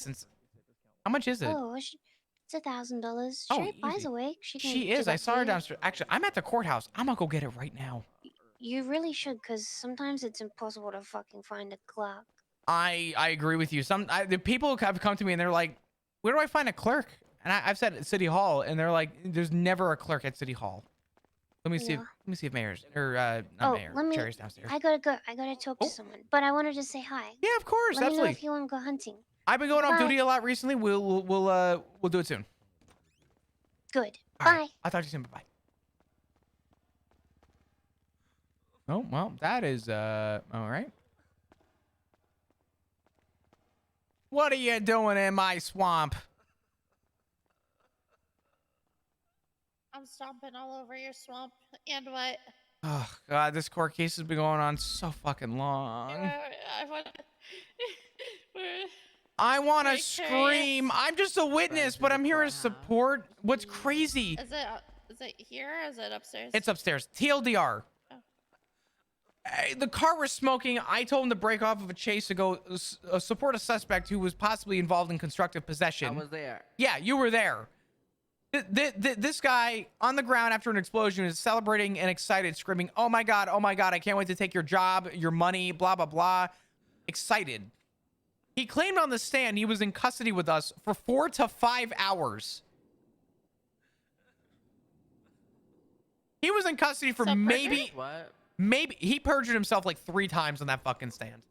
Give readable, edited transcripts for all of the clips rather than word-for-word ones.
license. How much is it? Oh, it's $1,000. Oh, Sherry Pie's easy. awake. She can She do is. I that saw for her you. downstairs. Actually, I'm at the courthouse. I'm gonna go get it right now. You really should, because sometimes it's impossible to fucking find a clerk. I agree with you. The people have come to me and they're like, "Where do I find a clerk?" And I've said at City Hall, and they're like, "There's never a clerk at City Hall." Let me see. Yeah. Let me see if Mayor's or not Oh, Mayor. let me. Cherry's downstairs. I gotta go. I gotta talk to Oh, someone. But I wanted to say hi. yeah, of course, Let me know absolutely. if you want to go hunting. I've been going off Bye. duty a lot recently. We'll do it soon. Good. All Bye. right. I'll talk to you soon. Bye. Oh well, that is all right. What are you doing in my swamp? I'm stomping all over your swamp. And what? Oh God, this court case has been going on so fucking long. I want to scream. I'm just a witness, but I'm here as support. What's crazy? Is it here or is it upstairs? It's upstairs. TLDR. Oh. The car was smoking. I told him to break off of a chase to go support a suspect who was possibly involved in constructive possession. I was there. Yeah, you were there. This guy on the ground after an explosion is celebrating and excited, screaming, oh my God, I can't wait to take your job, your money, blah, blah, blah. Excited. He claimed on the stand he was in custody with us for 4 to 5 hours. He was in custody for maybe he perjured himself like 3 times on that fucking stand.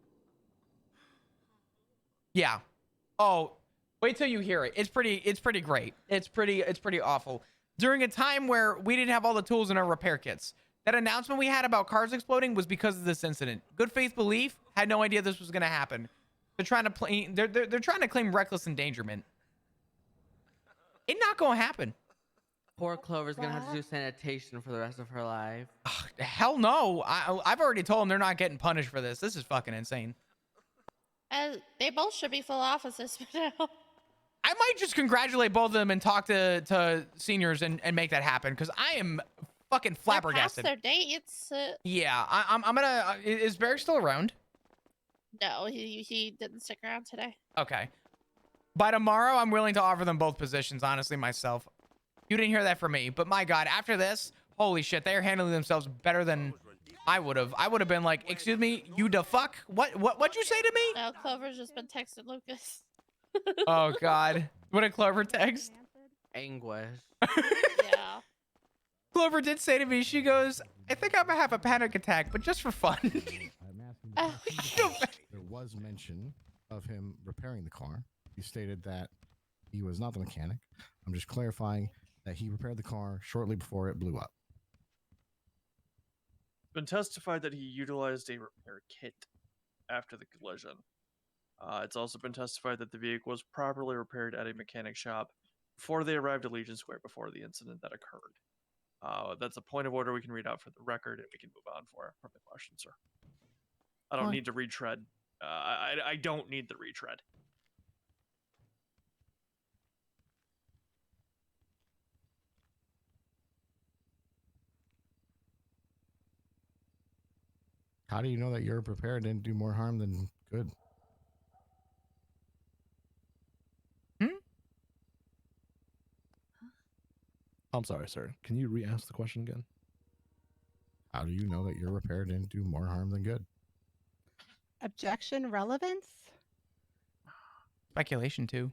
Yeah. Oh, wait till you hear it. It's pretty great. It's pretty awful. During a time where we didn't have all the tools in our repair kits. That announcement we had about cars exploding was because of this incident. Good faith belief, had no idea this was going to happen. They're trying to they're trying to claim reckless endangerment. It's not going to happen. Poor Clover's gonna have to do sanitation for the rest of her life. Ugh, hell no. I've already told them they're not getting punished for this. This is fucking insane. They both should be full officers now. I might just congratulate both of them and talk to seniors and make that happen, because I am fucking flabbergasted. They're past their dates. Yeah, I'm gonna. Is Barry still around? No, he didn't stick around today. Okay. By tomorrow, I'm willing to offer them both positions, honestly, myself. You didn't hear that from me, but my God, after this, holy shit, they're handling themselves better than I would have. I would have been like, excuse me, you the fuck? What'd you say to me? No, Clover's just been texting Lucas. Oh God. What did Clover text? Anguish. Yeah. Clover did say to me, she goes, I think I'm gonna have a panic attack, but just for fun. Oh, there was mention of him repairing the car. He stated that he was not the mechanic. I'm just clarifying that he repaired the car shortly before it blew up. It's been testified that he utilized a repair kit after the collision. It's also been testified that the vehicle was properly repaired at a mechanic shop before they arrived at Legion Square before the incident that occurred. That's a point of order we can read out for the record, and we can move on from the question, sir. I don't need to retread. I don't need the retread. How do you know that you're prepared and do more harm than good? I'm sorry, sir. Can you re-ask the question again? How do you know that you're repaired and do more harm than good? Objection relevance? Speculation too,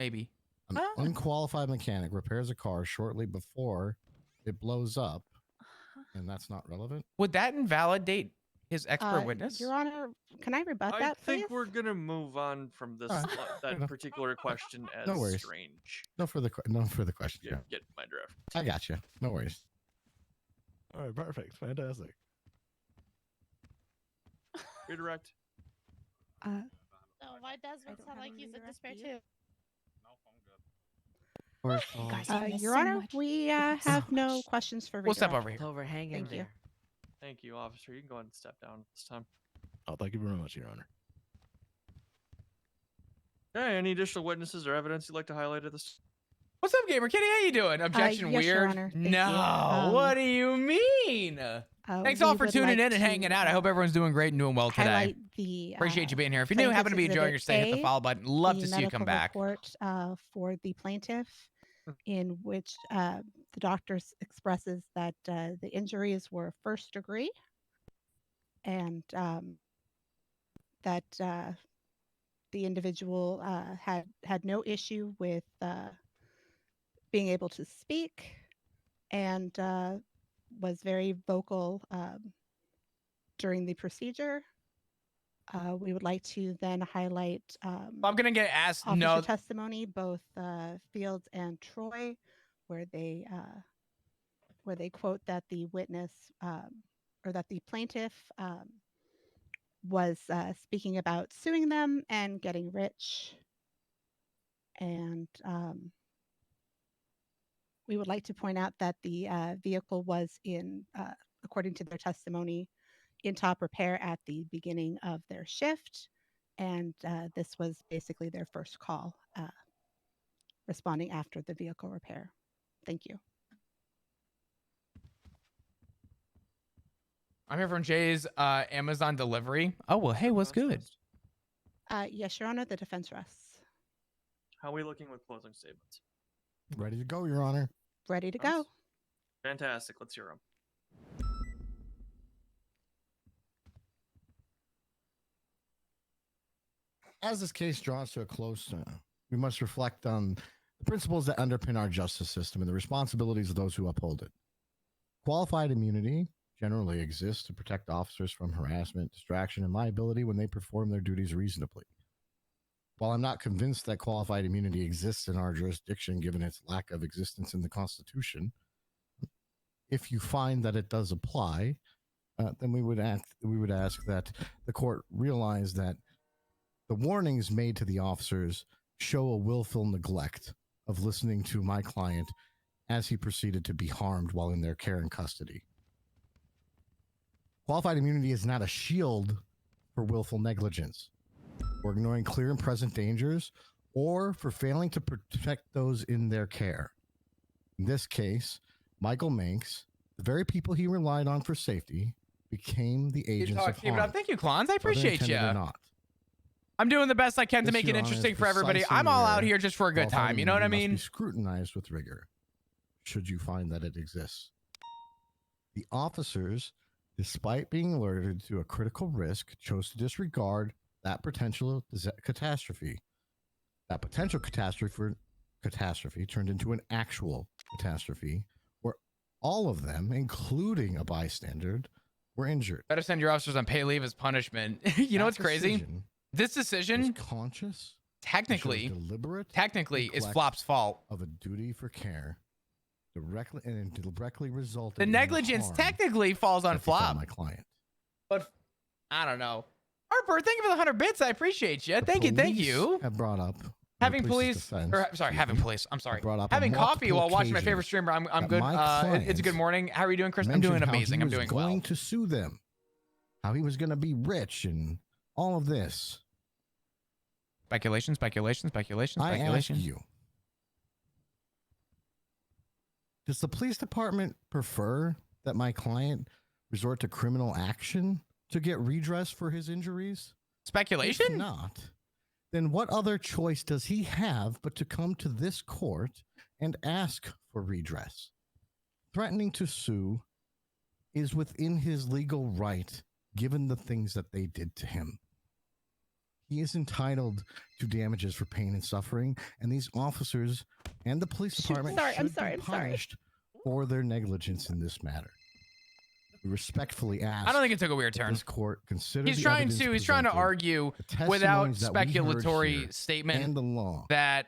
maybe. An unqualified mechanic repairs a car shortly before it blows up, and that's not relevant? Would that invalidate his expert witness? Your Honor, can I rebut that, I think please? we're gonna move on from this that particular question as No worries. strange. No further questions. Yeah, get my drift. I got you. No worries. All right, perfect. Fantastic. Redirect. no, why Desmond sound like he's in despair too? Your Honor, we have no questions for We'll step redirect. over here. Clover, hang in Thank you. there. Thank you, officer. You can go ahead and step down this time. Oh, thank you very much, Your Honor. Okay, any additional witnesses or evidence you'd like to highlight at this? What's up, Gamer Kitty? How you doing? Objection yes, Your weird? Honor. Thank you. No. What do you mean? Thanks all we for would tuning like in and hanging to, out. I hope everyone's doing great and doing well today. highlight the Appreciate you being here. If you're new, happen to be enjoying your stay, hit the follow button. Love to see you come back. report for the plaintiff, in which the doctor expresses that the injuries were first degree, and that the individual had no issue with being able to speak, and was very vocal during the procedure. We would like to then highlight I'm gonna get asked. officer No, testimony, both Fields and Troy, where they quote that the witness or that the plaintiff was speaking about suing them and getting rich. And we would like to point out that the vehicle was in, according to their testimony, in top repair at the beginning of their shift. And this was basically their first call, responding after the vehicle repair. Thank you. I'm here from Jay's Amazon delivery. Oh, well, hey, what's good? Yes, Your Honor, the defense rests. How are we looking with closing statements? Ready to go, Your Honor. Ready to Nice. go. Fantastic. Let's hear them. As this case draws to a close, we must reflect on the principles that underpin our justice system and the responsibilities of those who uphold it. Qualified immunity generally exists to protect officers from harassment, distraction, and liability when they perform their duties reasonably. While I'm not convinced that qualified immunity exists in our jurisdiction given its lack of existence in the Constitution, if you find that it does apply, then we would ask that the court realize that the warnings made to the officers show a willful neglect of listening to my client as he proceeded to be harmed while in their care and custody. Qualified immunity is not a shield for willful negligence, or ignoring clear and present dangers, or for failing to protect those in their care. In this case, Michael Manx, the very people he relied on for safety, became the agents of harm. Thank you, Clons. I whether appreciate intended you. or not. I'm doing the best I can to This, make it Your Honor, interesting is for everybody. precisely I'm all out where here just for a good qualified time. You know what I immunity mean? must be scrutinized with rigor, should you find that it exists. The officers, despite being alerted to a critical risk, chose to disregard that potential catastrophe. That potential catastrophe turned into an actual catastrophe where all of them, including a bystander, were injured. Better send your officers on pay leave as punishment. You know what's crazy? This decision, conscious, technically, deliberate, is Flop's fault. of a duty for care, directly resulted. The in negligence harm technically falls on that befell Flop. my client. But I don't know. Harper, thank you for the 100 bits. I appreciate you. The Thank you. Thank police you. Have brought up Having the police, defense, or, sorry, having excuse me, police. I'm sorry. brought up on Having coffee while multiple watching my favorite occasions streamer. I'm that good. my It's a good client morning. How are you doing, Chris? I'm mentioned doing how amazing. he I'm was doing going well. to sue them, how he was going to be rich, and all of this. Speculation. I ask you, does the police department prefer that my client resort to criminal action to get redress for his injuries? Speculation? If not, then what other choice does he have but to come to this court and ask for redress? Threatening to sue is within his legal right, given the things that they did to him. He is entitled to damages for pain and suffering, and these officers and the police department should be punished for their negligence in this matter. We respectfully ask. I don't think it took a weird turn. This court consider He's the trying evidence to presented, argue the without testimonies that we heard speculatory here, statement and the law. that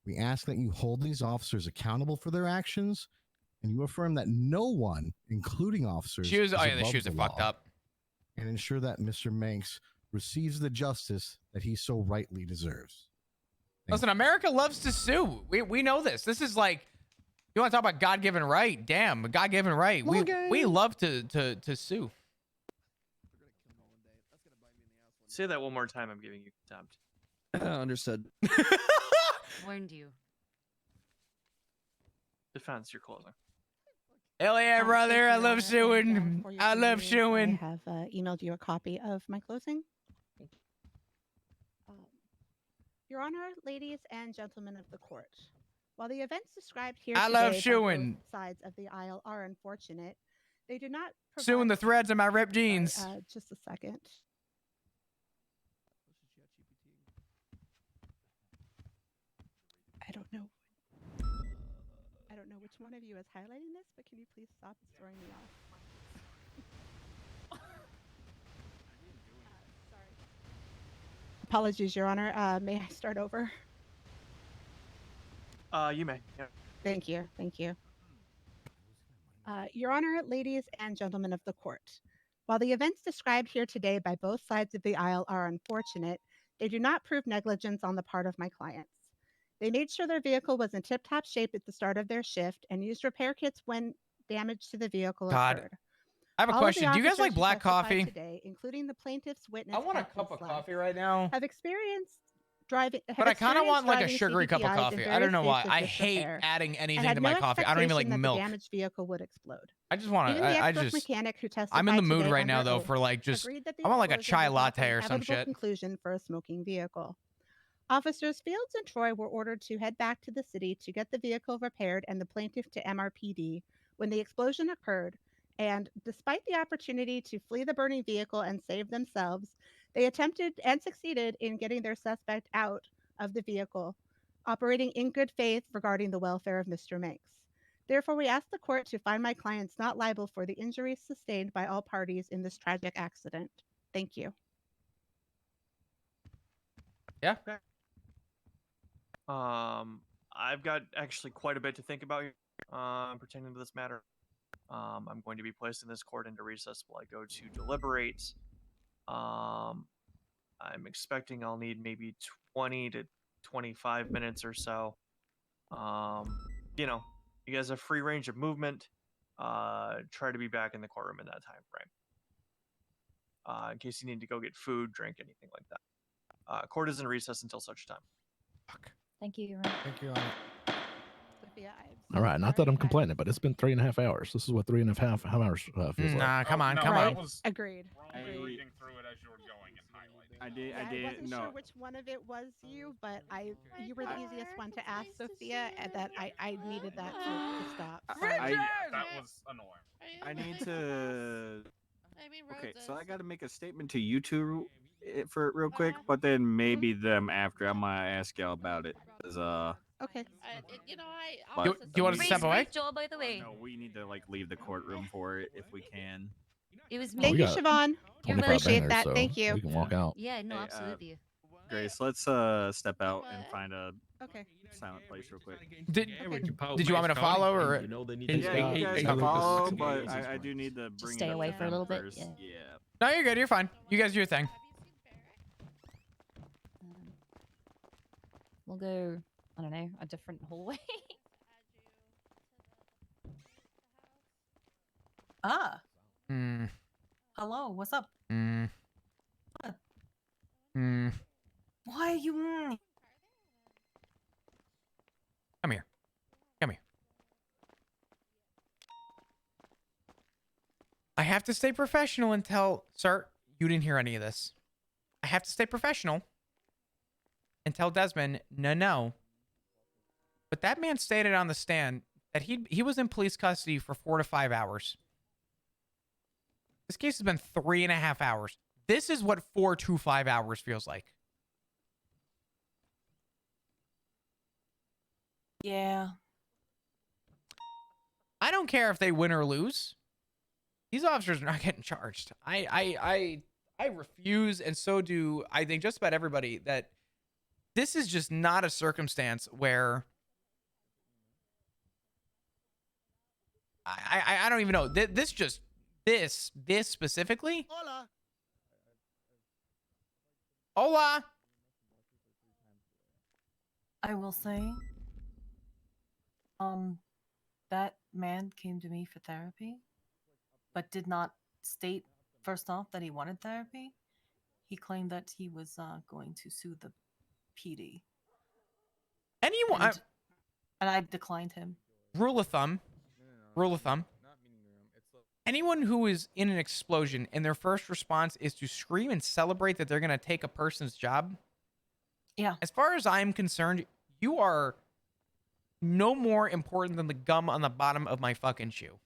We ask that you hold these officers accountable for their actions, and you affirm that no one, including officers, shoes. is Oh yeah, the above shoes are the fucked law, up. and ensure that Mr. Manx receives the justice that he so rightly deserves. Thank Listen, America loves to sue. We know this. This is like, you want to talk about God-given right? Damn, God-given right. We love to sue. Say that one more time. I'm giving you contempt. Understood. Warned you. Defense, you're closing. Hell yeah, Thank brother! you, I Your love Honor, and, suing. for your I love convenience, suing. I have emailed you a copy of my closing. Your Honor, ladies and gentlemen of the court, while the events described here I today love by both suing. sides of the aisle are unfortunate, they do not Suing the provide- threads in my ripped Sorry, jeans. just a second. I don't know. I don't know which one of you is highlighting this, but can you please stop? It's throwing me off. Sorry. Apologies, Your Honor. May I start over? You may. Yeah. Thank you. Thank you. Your Honor, ladies and gentlemen of the court, while the events described here today by both sides of the aisle are unfortunate, they do not prove negligence on the part of my clients. They made sure their vehicle was in tip-top shape at the start of their shift and used repair kits when damage to the vehicle God. occurred. I have a All of the question. Do you guys officers like who black testified coffee? Today, including the plaintiff's witness, I want a Captain cup of Slack, coffee right now. have experienced driving. But I kind of want like a driving sugary cup of CVPIs in coffee. I various don't know why. states of I hate disrepair adding and anything had to no my coffee. I don't even like expectation that milk. the damaged vehicle would explode. I just want Even to. the I expert just. mechanic who testified I'm in the mood today right now under though oath for like just. agreed that the I want like a explosion chai was not latte the or some inevitable shit. conclusion for a smoking vehicle. Officers Fields and Troy were ordered to head back to the city to get the vehicle repaired and the plaintiff to MRPD when the explosion occurred. And despite the opportunity to flee the burning vehicle and save themselves, they attempted and succeeded in getting their suspect out of the vehicle, operating in good faith regarding the welfare of Mr. Manx. Therefore, we ask the court to find my clients not liable for the injuries sustained by all parties in this tragic accident. Thank you. Yeah. I've got actually quite a bit to think about here, pertaining to this matter. I'm going to be placing this court into recess while I go to deliberate. I'm expecting I'll need maybe 20 to 25 minutes or so. You know, you guys have free range of movement. Try to be back in the courtroom in that time frame. In case you need to go get food, drink, anything like that. Court is in recess until such time. Fuck. Thank you, Your Honor. Thank you, Your Honor. Sophia, I'm All so right, not that sorry. I'm complaining, but it's been 3.5 hours. This is what 3.5 hours feels like. Nah, come on, no, come that on. was Agreed. wrong Agreed. reading through it as you were going and highlighting. I did. Yeah, I I did. wasn't No. sure which one of it was you, but you were the easiest Mark, one to it's ask, nice to Sophia, see and you. that I needed that to stop. I- Sorry. I- That was annoying. I need to. I mean, Okay, so I roses. got to make a statement to you two for it real quick, but then maybe them after. I'm gonna ask y'all about it. 'Cause, Okay. You know, But- Do you want to Great- step away? Great job, by the way. No, we need to like leave the courtroom for it if we can. It was Thank me. you, got Siobhan. You're 25 Appreciate bangers, that. so Thank you. We can walk out. Yeah, no, Hey, absolutely. Grace, let's step out and find a Okay. silent place real quick. Did Okay. you want me to follow or? Yeah, you guys can follow, but I do need to bring stay it up away to for a them little bit, first. yeah. Yeah. No, you're good. You're fine. You guys do your thing. We'll go, I don't know, a different hallway. Ah, Hmm. hello. What's up? Hmm. What? Hmm. Why are you? Come here. Come here. I have to stay professional until, sir, you didn't hear any of this. I have to stay professional and tell Desmond, no. But that man stated on the stand that he was in police custody for 4 to 5 hours. This case has been 3.5 hours. This is what 4 to 5 hours feels like. Yeah. I don't care if they win or lose. These officers are not getting charged. I refuse, and so do I think just about everybody, that this is just not a circumstance where I don't even know. This specifically. Hola. I will say, that man came to me for therapy, but did not state first off that he wanted therapy. He claimed that he was going to sue the PD. Anyone? And I declined him. rule of thumb, anyone who is in an explosion and their first response is to scream and celebrate that they're going to take a person's job, Yeah. as far as I'm concerned, you are no more important than the gum on the bottom of my fucking shoe.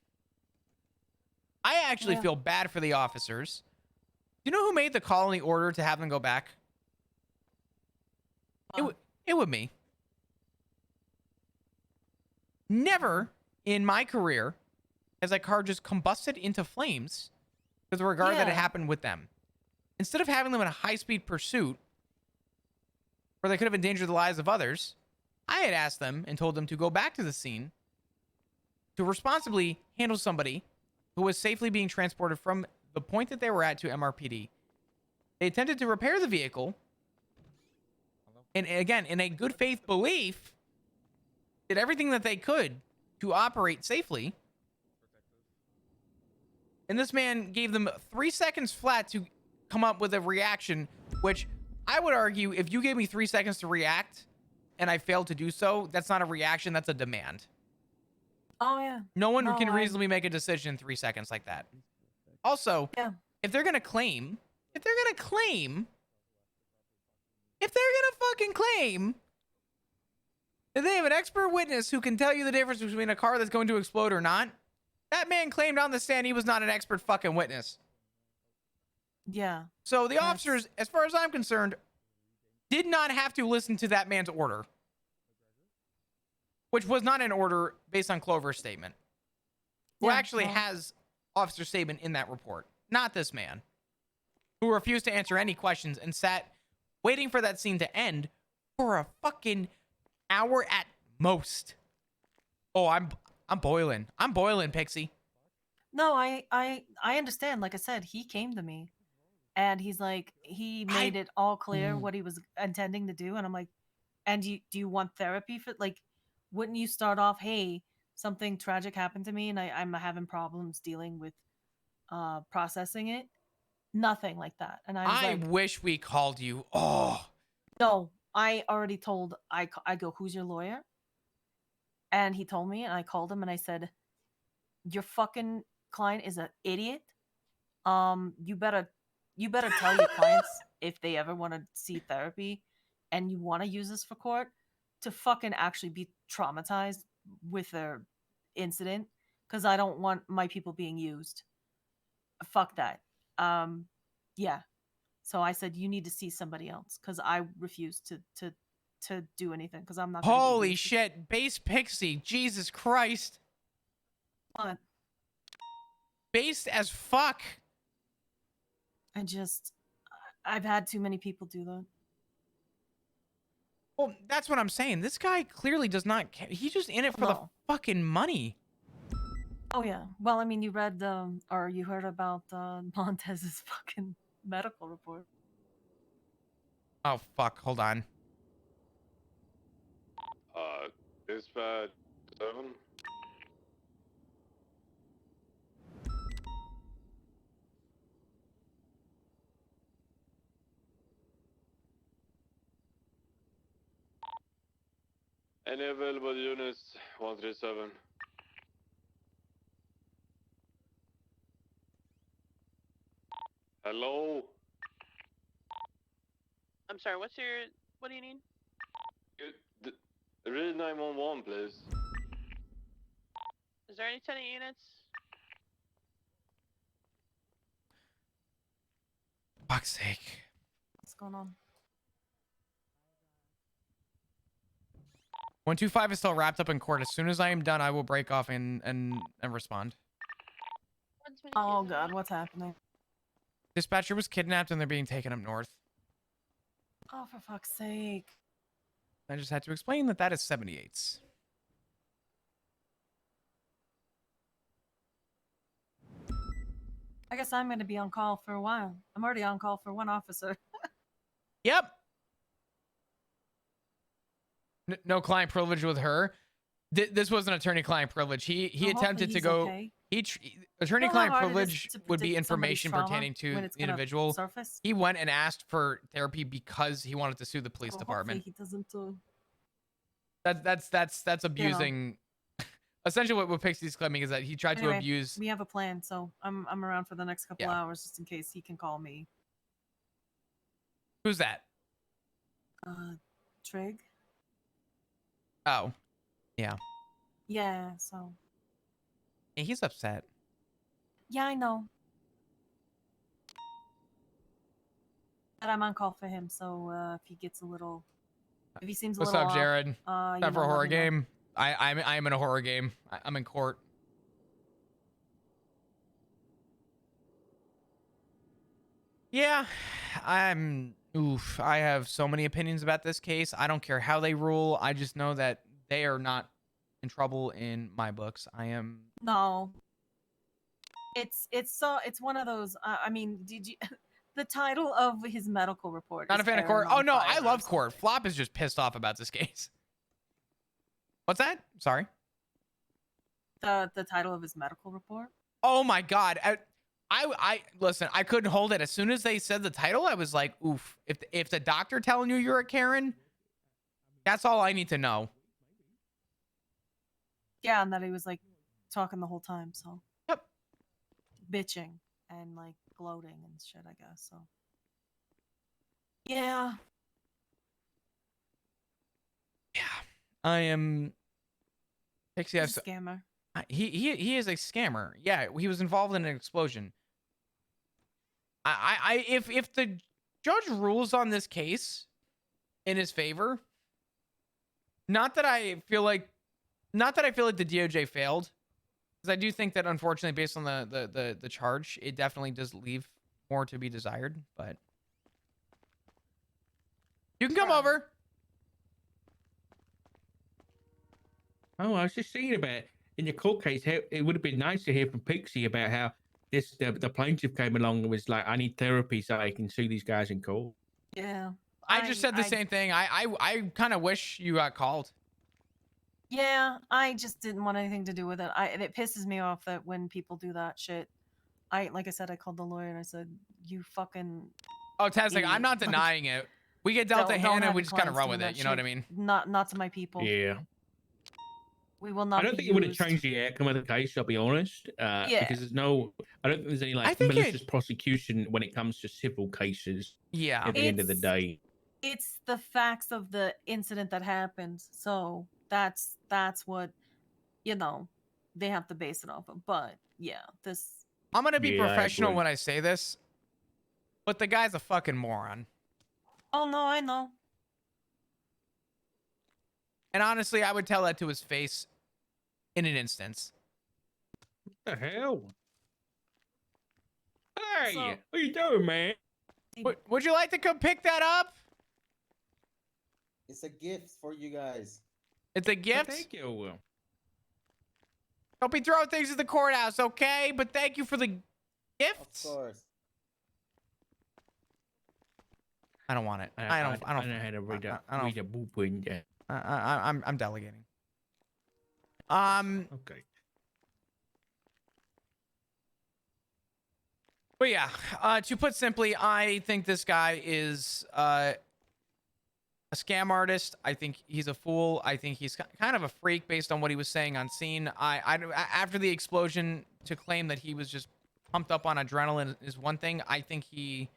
I actually Yeah. feel bad for the officers. Do you know who made the call and the order to have them go back? It would me. Never in my career has a car just combusted into flames with regard that it Yeah. happened with them. Instead of having them in a high-speed pursuit where they could have endangered the lives of others, I had asked them and told them to go back to the scene to responsibly handle somebody who was safely being transported from the point that they were at to MRPD. They attempted to repair the vehicle, and again, in a good faith belief, did everything that they could to operate safely. And this man gave them 3 seconds flat to come up with a reaction, which I would argue if you gave me 3 seconds to react and I failed to do so, that's not a reaction, that's a demand. Oh yeah. No one No, can I- reasonably make a decision in 3 seconds like that. Also, Yeah. if they're gonna fucking claim that they have an expert witness who can tell you the difference between a car that's going to explode or not, that man claimed on the stand he was not an expert fucking witness. Yeah. So the officers, as far as I'm concerned, did not have to listen to that man's order, which was not an order based on Clover's statement, who Yeah, actually well- has officer's statement in that report, not this man, who refused to answer any questions and sat waiting for that scene to end for a fucking hour at most. Oh, I'm boiling. I'm boiling, Pixie. No, I understand. Like I said, he came to me and he's like, he made it all clear what he was intending to do. And I'm like, and do you want therapy for, like, wouldn't you start off, hey, something tragic happened to me and I'm having problems dealing with processing it? Nothing like that. And I was I like, wish we called you. Oh, no, I already told, I go, who's your lawyer? And he told me, and I called him and I said, your fucking client is an idiot. You better tell your clients if they ever want to see therapy and you want to use this for court to fucking actually be traumatized with their incident, because I don't want my people being used. Fuck that. Yeah. So I said, you need to see somebody else, because I refuse to do anything, because I'm not gonna get holy used. shit. Base Pixie. Jesus Christ. What? Based as fuck. I've had too many people do that. Well, that's what I'm saying. This guy clearly does not care. He's just in it for the No. fucking money. Oh yeah. Well, I mean, you read or you heard about Montez's fucking medical report. Oh, fuck. Hold on. Dispatch 7. Any available units? 137. Hello? I'm sorry, what do you need? Read 911, please. Is there any tenant units? Fuck's sake. What's going on? 125 is still wrapped up in court. As soon as I am done, I will break off and respond. Oh god, what's happening? Dispatcher was kidnapped and they're being taken up north. Oh, for fuck's sake. I just had to explain that is 78s. I guess I'm going to be on call for a while. I'm already on call for one officer. Yep. No client privilege with her. This was an attorney-client privilege. He Well, attempted hopefully to go. he's okay. Attorney-client hard it is privilege to would be predict somebody's information trauma pertaining to when it's the gonna individual. surface? He went and asked for therapy because he wanted to sue the police Well, department. hopefully he doesn't That's abusing essentially what Pixie's claiming is that he tried Anyway, to abuse. We have a plan, so I'm around for the next couple Yeah. hours just in case he can call me. Who's that? Trig. Oh, yeah. Yeah. So. Yeah, he's upset. Yeah, I know. But I'm on call for him, so if he gets a little, if he seems a What's little up, off, Jared? you Time know, for a let horror me know. game. I'm in a horror game. I'm in court. Yeah, I have so many opinions about this case. I don't care how they rule. I just know that they are not in trouble in my books. I am. No. It's one of those. I mean, did you? The title of his medical report. Not is a fan of Karen court. Oh on no, fire I or love court. something. Flop is just pissed off about this case. What's that? Sorry. The title of his medical report. Oh my god. I listen. I couldn't hold it. As soon as they said the title, I was like, oof. If the doctor telling you you're a Karen, that's all I need to know. Yeah, and that he was like talking the whole time. So. Yep. Bitching and like gloating and shit. I guess so. Yeah. I am. Pixie, He's a scammer. He is a scammer. Yeah, he was involved in an explosion. If the judge rules on this case in his favor, not that I feel like the DOJ failed, because I do think that unfortunately, based on the charge, it definitely does leave more to be desired. But you can come over. Oh, I was just thinking about in the court case, how it would have been nice to hear from Pixie about how the plaintiff came along and was like, "I need therapy so I can sue these guys in court." Yeah. I just said the same thing. I kind of wish you got called. Yeah, I just didn't want anything to do with it. It pisses me off that when people do that shit. Like I said, I called the lawyer and I said, "You fucking." Oh, Tastic, I'm not Like, denying it. We get dealt a don't hand and have we your just kind of clients run doing with it. that You know what I shit. mean? Not to my people. Yeah. We will not. I don't be think it would have used. changed the outcome of the case. I'll be honest, Yeah. because I don't think there's any like think malicious prosecution when it comes to civil cases. Yeah. At the end of the day. It's the facts of the incident that happened. So that's what, they have to base it off of. But yeah, this. I'm gonna be Yeah, I professional agree. when I say this, but the guy's a fucking moron. Oh no, I know. And honestly, I would tell that to his face in an instance. What the hell? Hey, So- what you doing, man? Would you like to come pick that up? It's a gift for you guys. It's a gift. Thank you. Don't be throwing things at the courthouse, okay? But thank you for the gift. Of course. I don't want it. I don't know how to read a blueprint. I'm delegating. Okay. But yeah, to put simply, I think this guy is a scam artist. I think he's a fool. I think he's kind of a freak based on what he was saying on scene. After the explosion, to claim that he was just pumped up on adrenaline is one thing. I think he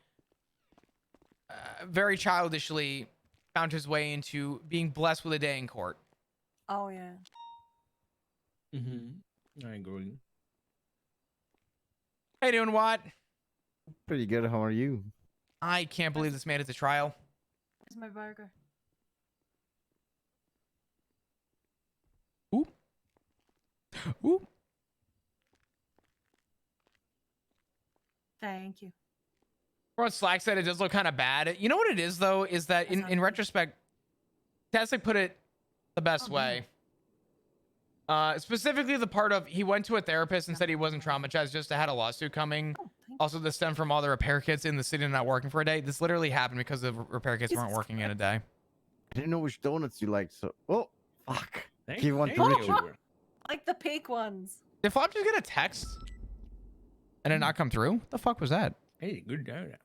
very childishly found his way into being blessed with a day in court. Oh yeah. I agree. How you doing, Watt? Pretty good. How are you? I can't believe this made it to trial. Here's my burger. Ooh. Ooh. Thank you. What Slack said, it does look kind of bad. You know what it is, though, is that in retrospect, Tastic put it the best way. Specifically the part of he went to a therapist and said he wasn't traumatized, just had a lawsuit coming. Also, this stemmed from all the repair kits in the city not working for a day. This literally happened because the repair kits weren't working in a day. I didn't know which donuts you liked, so fuck. Thank Give one to you. Richard. Like the pink ones. Did Flop just get a text and it not come through? What the fuck was that? Hey, good donut.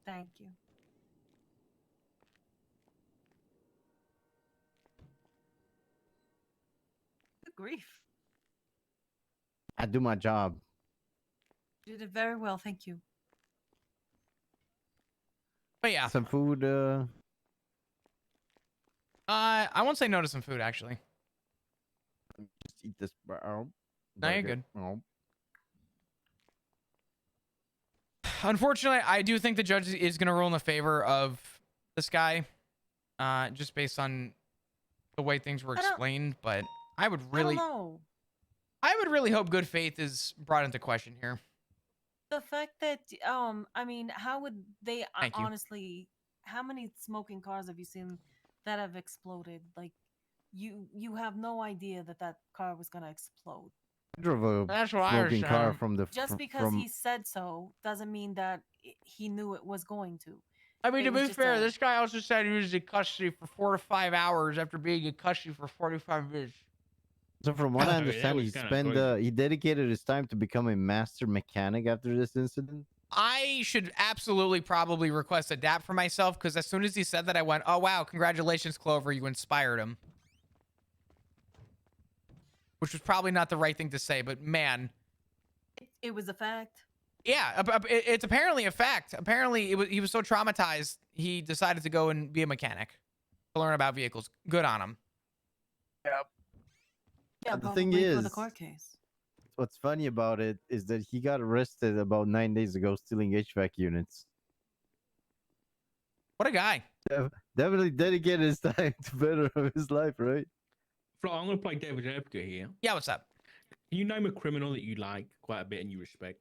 Thank you. grief. I do my job. You did very well, thank you. But yeah, Some food. I won't say no to some food actually. Just eat this. No, you're good. Oh. Unfortunately, I do think the judge is going to rule in the favor of this guy, just based on the way things were explained. But I would I don't really, know. I would really hope good faith is brought into question here. The fact that I mean, how would they Thank you. honestly? How many smoking cars have you seen that have exploded? Like, you have no idea that that car was gonna explode. I drove a That's what I smoking car understand. from the. Just because he said so doesn't mean that he knew it was going to. I mean, It to was be just fair, a- this guy also said he was in custody for 4 to 5 hours after being in custody for 45 minutes. So from what I I mean, that understand, was he kinda spent crazy. he dedicated his time to become a master mechanic after this incident. I should absolutely probably request a DAP for myself because as soon as he said that, I went, "Oh wow, congratulations, Clover, you inspired him." Which was probably not the right thing to say, but man, It was a fact. yeah, it's apparently a fact. Apparently, he was so traumatized he decided to go and be a mechanic to learn about vehicles. Good on him. Yeah, The thing probably for is, the court case. what's funny about it is that he got arrested about 9 days ago stealing HVAC units. What a guy. Definitely dedicated his time to better his life, right? Flo, I'm gonna play devil's advocate here. Yeah, what's up? Can you name a criminal that you like quite a bit and you respect?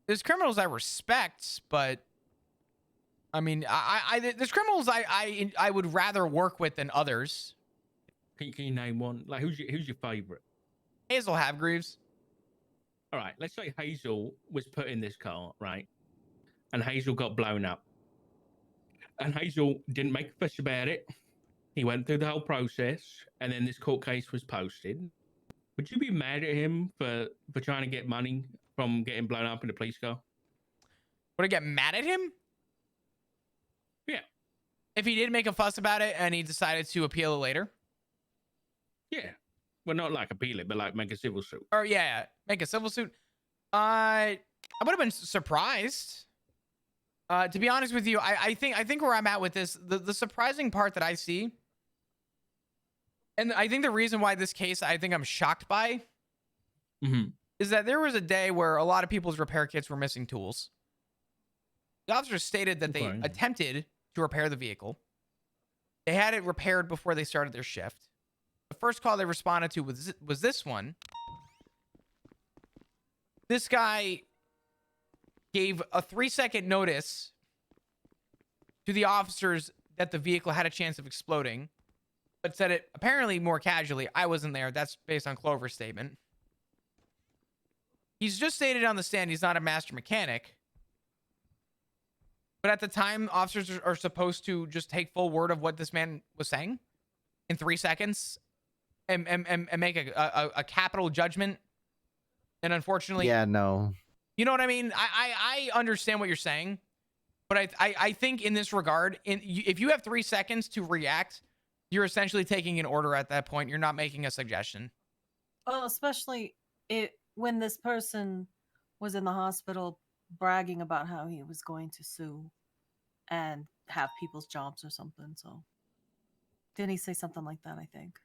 There's criminals I respect, but I mean, there's criminals I would rather work with than others. Can you name one? Like, who's your favorite? Hazel Havgreaves. All right, let's say Hazel was put in this car, right? And Hazel got blown up. And Hazel didn't make a fuss about it. He went through the whole process, and then this court case was posted. Would you be mad at him for trying to get money from getting blown up in a police car? Would I get mad at him? Yeah. If he did make a fuss about it and he decided to appeal it later? Yeah. Well, not like appeal it, but like make a civil suit. Or yeah, make a civil suit. I would have been surprised. To be honest with you, I think where I'm at with this, the surprising part that I see, and I think the reason why this case I think I'm shocked by, is that there was a day where a lot of people's repair kits were missing tools. The officers stated that they attempted to repair the vehicle. They had it repaired before they started their shift. The first call they responded to was this one. This guy gave a 3-second notice to the officers that the vehicle had a chance of exploding, but said it apparently more casually. I wasn't there. That's based on Clover's statement. He's just stated on the stand he's not a master mechanic. But at the time, officers are supposed to just take full word of what this man was saying in 3 seconds and make a capital judgment. And unfortunately, Yeah, no. you know what I mean? I understand what you're saying, but I think in this regard, if you have 3 seconds to react, you're essentially taking an order at that point. You're not making a suggestion. Well, especially when this person was in the hospital bragging about how he was going to sue and have people's jobs or something. So didn't he say something like that? I think.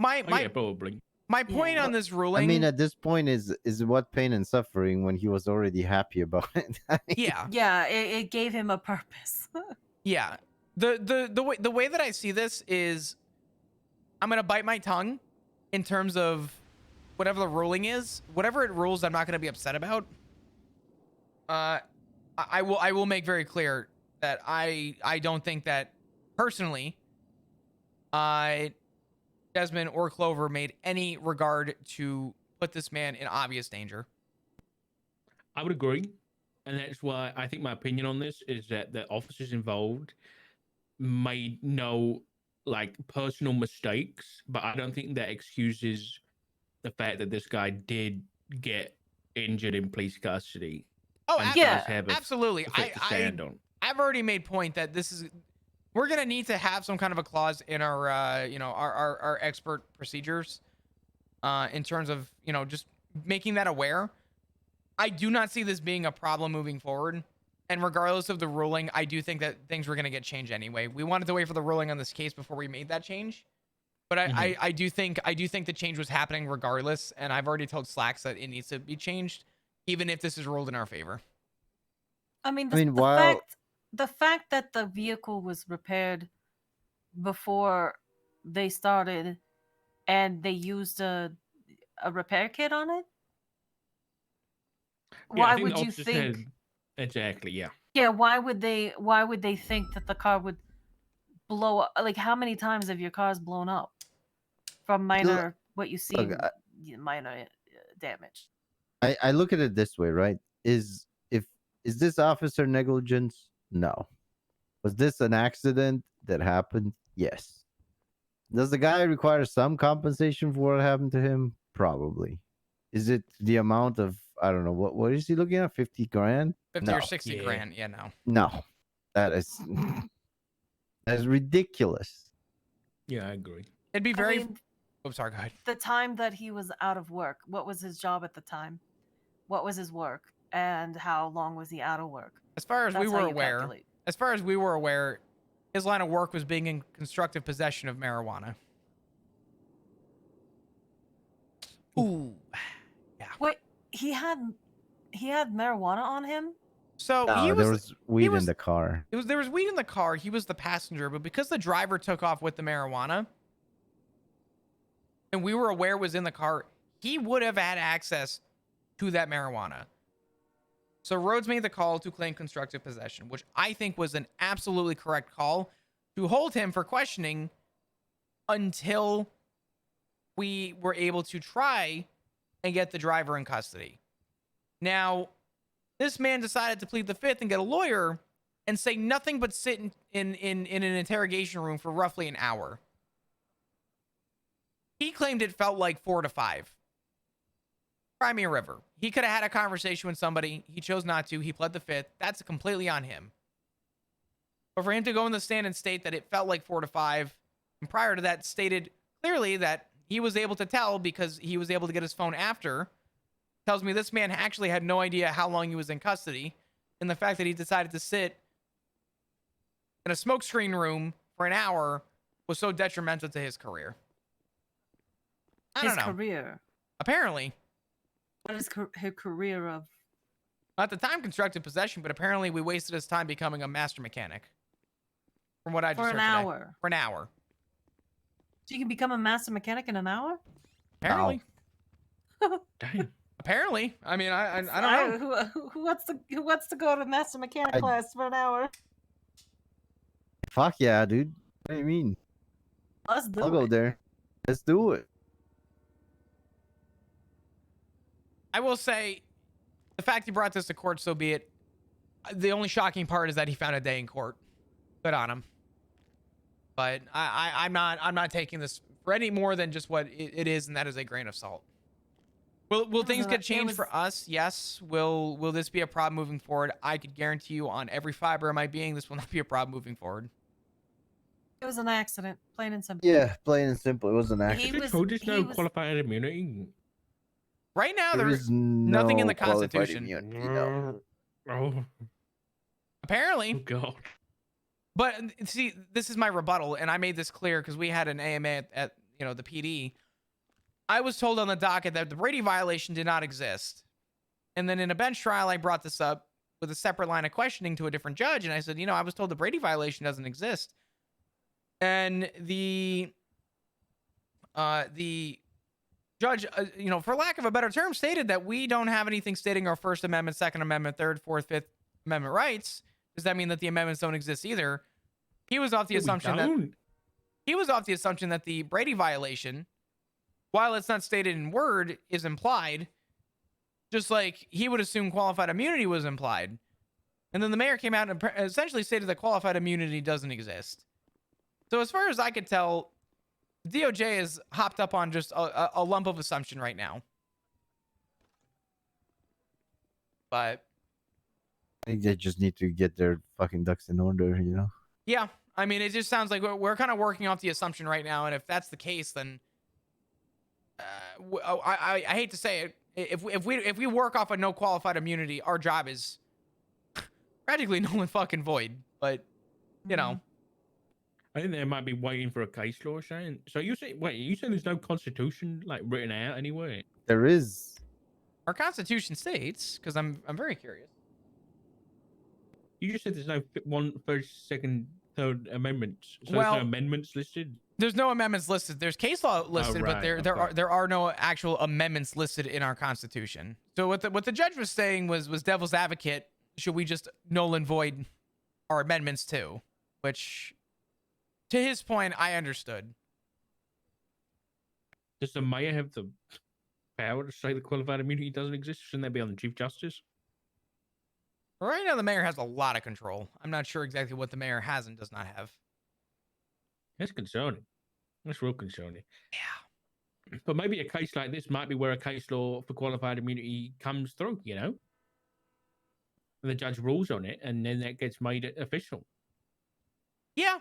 Yeah, probably. My point on this ruling. I mean, at this point, is what pain and suffering when he was already happy about it. I mean, Yeah. Yeah, it gave him a purpose. Yeah. The way that I see this is I'm going to bite my tongue in terms of whatever the ruling is. Whatever it rules, I'm not going to be upset about. I will make very clear that I don't think that personally Desmond or Clover made any regard to put this man in obvious danger. I would agree. And that's why I think my opinion on this is that the officers involved made no like personal mistakes, but I don't think that excuses the fact that this guy did get injured in police custody. Oh, and yeah, does have a absolutely. foot to stand on. I've already made point that this is we're gonna need to have some kind of a clause in our our expert procedures in terms of just making that aware. I do not see this being a problem moving forward, and regardless of the ruling, I do think that things were gonna get changed anyway. We wanted to wait for the ruling on this case before we made that change, but I do think the change was happening regardless, and I've already told Slacks that it needs to be changed, even if this is ruled in our favor. I mean, while the fact that the vehicle was repaired before they started, and they used a repair kit on it. Yeah, I Why think would the you officer think? said- exactly? Yeah. Yeah, why would they? Why would they think that the car would blow up? Like, how many times have your cars blown up from minor what you see look, minor damage? I look at it this way, right? Is this officer negligence? No. Was this an accident that happened? Yes. Does the guy require some compensation for what happened to him? Probably. Is it the amount of, I don't know, what is he looking at? 50 grand? 50 No. or 60 grand. Yeah, no. No. That is ridiculous. Yeah, I agree. It'd be very. mean, Oh, sorry. Go ahead. The time that he was out of work, what was his job at the time? What was his work? And how long was he out of work? As far as we That's how were you aware, calculate. his line of work was being in constructive possession of marijuana. Ooh. Yeah. Wait, he had marijuana on him? So No, there was weed in the car. There was weed in the car. He was the passenger, but because the driver took off with the marijuana, and we were aware it was in the car, he would have had access to that marijuana. So Rhodes made the call to claim constructive possession, which I think was an absolutely correct call to hold him for questioning until we were able to try and get the driver in custody. Now, this man decided to plead the fifth and get a lawyer and say nothing but sit in an interrogation room for roughly an hour. He claimed it felt like 4 to 5. Crimea River. He could have had a conversation with somebody. He chose not to. He pled the fifth. That's completely on him. But for him to go in the stand and state that it felt like 4 to 5, and prior to that stated clearly that he was able to tell because he was able to get his phone after, tells me this man actually had no idea how long he was in custody, and the fact that he decided to sit in a smokescreen room for an hour was so detrimental to his career. I don't know. His career. Apparently. What is her career of? At the time, constructive possession, but apparently we wasted his time becoming a master mechanic. From what I just For heard an today. hour. For an hour. So you can become a master mechanic in an hour? Apparently. Damn. Apparently. I mean, I don't know. Who wants to go to master mechanic class for an hour? Fuck yeah, dude. What do you mean? Let's do I'll it. go there. Let's do it. I will say, the fact he brought this to court, so be it. The only shocking part is that he found a day in court. Good on him. But I'm not taking this for any more than just what it is, and that is a grain of salt. Will things get changed for us? Yes. Will this be a problem moving forward? I could guarantee you on every fiber of my being, this will not be a problem moving forward. It was an accident, plain and simple. Yeah, plain and simple. It was an accident. He told us no qualified immunity. Right now, There there's is nothing in no the qualified Constitution. immunity, no. Oh. Apparently. Oh, God. But see, this is my rebuttal, and I made this clear because we had an AMA at the PD. I was told on the docket that the Brady violation did not exist. And then in a bench trial, I brought this up with a separate line of questioning to a different judge. And I said, I was told the Brady violation doesn't exist. And the judge, for lack of a better term, stated that we don't have anything stating our First Amendment, Second Amendment, Third, Fourth, Fifth Amendment rights. Does that mean that the amendments don't exist either? He was off the assumption that the Brady violation, while it's not stated in word, is implied, just like he would assume qualified immunity was implied. And then the mayor came out and essentially stated that qualified immunity doesn't exist. So as far as I could tell, DOJ is hopped up on just a lump of assumption right now. But I think they just need to get their fucking ducks in order, yeah, I mean, it just sounds like we're kind of working off the assumption right now, and if that's the case, then I hate to say it, if we work off a no qualified immunity, our job is practically null and fucking void. But you know, I think they might be waiting for a case law, Shane. So you say, wait, you saying there's no constitution like written out anywhere? There is. our Constitution states, because I'm very curious. You just said there's no first, second, third amendments. So Well, there's no amendments listed. There's no amendments listed. There's case law listed, but right, there are no actual amendments listed in our Constitution. So what the judge was saying was devil's advocate. Should we just null and void our amendments too? Which, to his point, I understood. Does the mayor have the power to say the qualified immunity doesn't exist? Shouldn't that be on the chief justice? Right now, the mayor has a lot of control. I'm not sure exactly what the mayor has and does not have. That's concerning. That's real concerning. Yeah. But maybe a case like this might be where a case law for qualified immunity comes through, you know? And the judge rules on it, and then that gets made official. Yeah.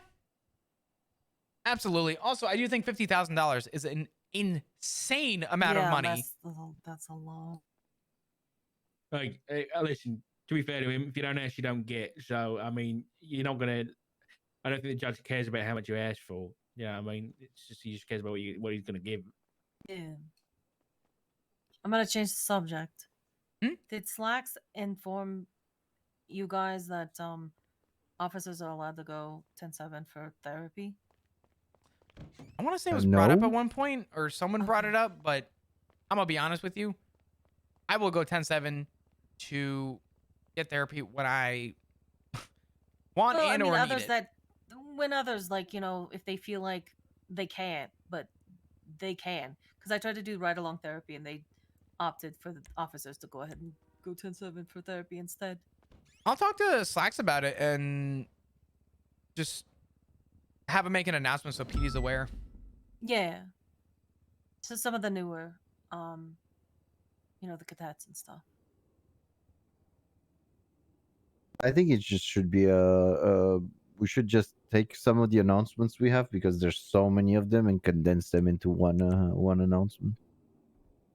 Absolutely. Also, I do think $50,000 is an insane amount of money. That's a lot. Like, listen, to be fair to him, if you don't ask, you don't get. So, I mean, you're not going to... I don't think the judge cares about how much you ask for. Yeah, I mean, it's just he just cares about what he's going to give. Yeah. I'm gonna change the subject. Did Slacks inform you guys that officers are allowed to go 10/7 for therapy? I want to say it was brought up No. at one point, or someone brought it up, but I'm going to be honest with you. I will go 10/7 to get therapy when I want Well, I mean, or need others it. when others, like, you know, if they feel like they can't, but they can. Because I tried to do ride along therapy and they opted for the officers to go ahead and go 10/7 for therapy instead. I'll talk to Slacks about it and just have him make an announcement so PD's aware. Yeah. So some of the newer, you know, the cadets and stuff. I think it just should be we should just take some of the announcements we have because there's so many of them and condense them into one announcement.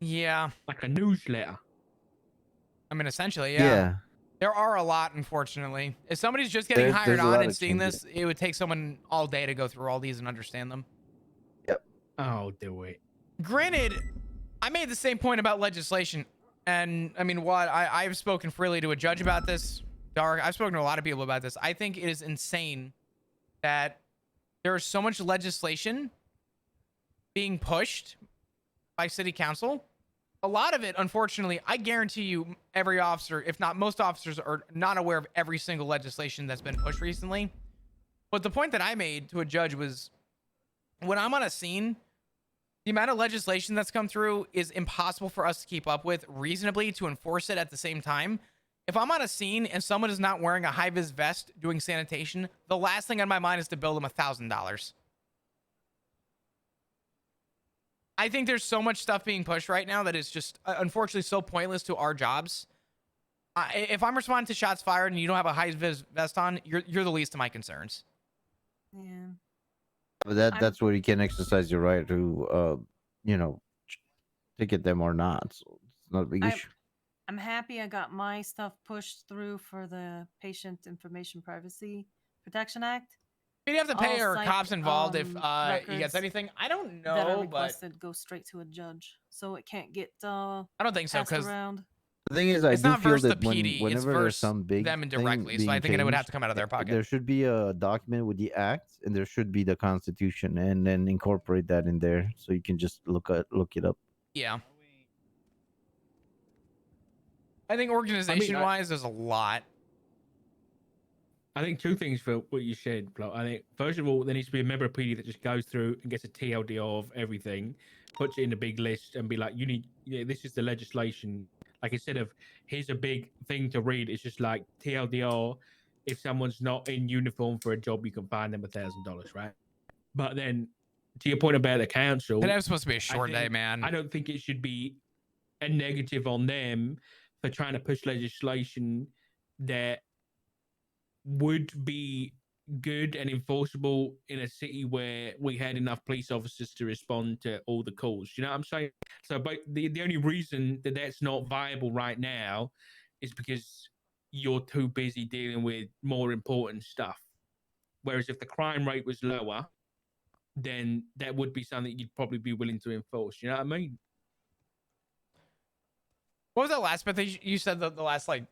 Yeah. Like a newsletter. I mean, essentially, yeah. Yeah. There are a lot, unfortunately. If somebody's just getting hired there's a on lot and of seeing changes. this, it would take someone all day to go through all these and understand them. Yep. Oh, do it. Granted, I made the same point about legislation. And I mean, I've spoken freely to a judge about this. Dark. I've spoken to a lot of people about this. I think it is insane that there is so much legislation being pushed by city council. A lot of it, unfortunately, I guarantee you every officer, if not most officers, are not aware of every single legislation that's been pushed recently. But the point that I made to a judge was when I'm on a scene, the amount of legislation that's come through is impossible for us to keep up with reasonably to enforce it at the same time. If I'm on a scene and someone is not wearing a high-vis vest doing sanitation, the last thing on my mind is to bill them $1,000. I think there's so much stuff being pushed right now that is just, unfortunately, so pointless to our jobs. If I'm responding to shots fired and you don't have a high-vis vest on, you're the least of my concerns. Yeah. But that's where you can exercise your right to, you know, ticket them or not. So it's not a big issue. I'm happy I got my stuff pushed through for the Patient Information Privacy Protection Act. You'd have to pay All or psych, cops involved if he gets records anything. I don't that are know, but requested go straight to a judge, so it can't get I don't think so passed because around. The thing is, I it's do not feel versus that the PD, it's whenever there's versus some big them thing indirectly. So being I think it would have changed, to come out of their pocket. there should be a document with the act, and there should be the Constitution, and then incorporate that in there, so you can just look it up. Yeah. I think organization-wise, there's a lot. I think two things for what you said, Flo. I think, first of all, there needs to be a member of PD that just goes through and gets a TLDR of everything, puts it in a big list, and be like, this is the legislation. Like, instead of, here's a big thing to read, it's just like, TLDR, if someone's not in uniform for a job, you can fine them $1,000, right? But then, to your point about the council... Today's supposed to be a short day, man. I don't think it should be a negative on them for trying to push legislation that would be good and enforceable in a city where we had enough police officers to respond to all the calls. You know what I'm saying? So, but the only reason that that's not viable right now is because you're too busy dealing with more important stuff. Whereas if the crime rate was lower, then that would be something you'd probably be willing to enforce. You know what I mean? What was that last bit that you said? The last like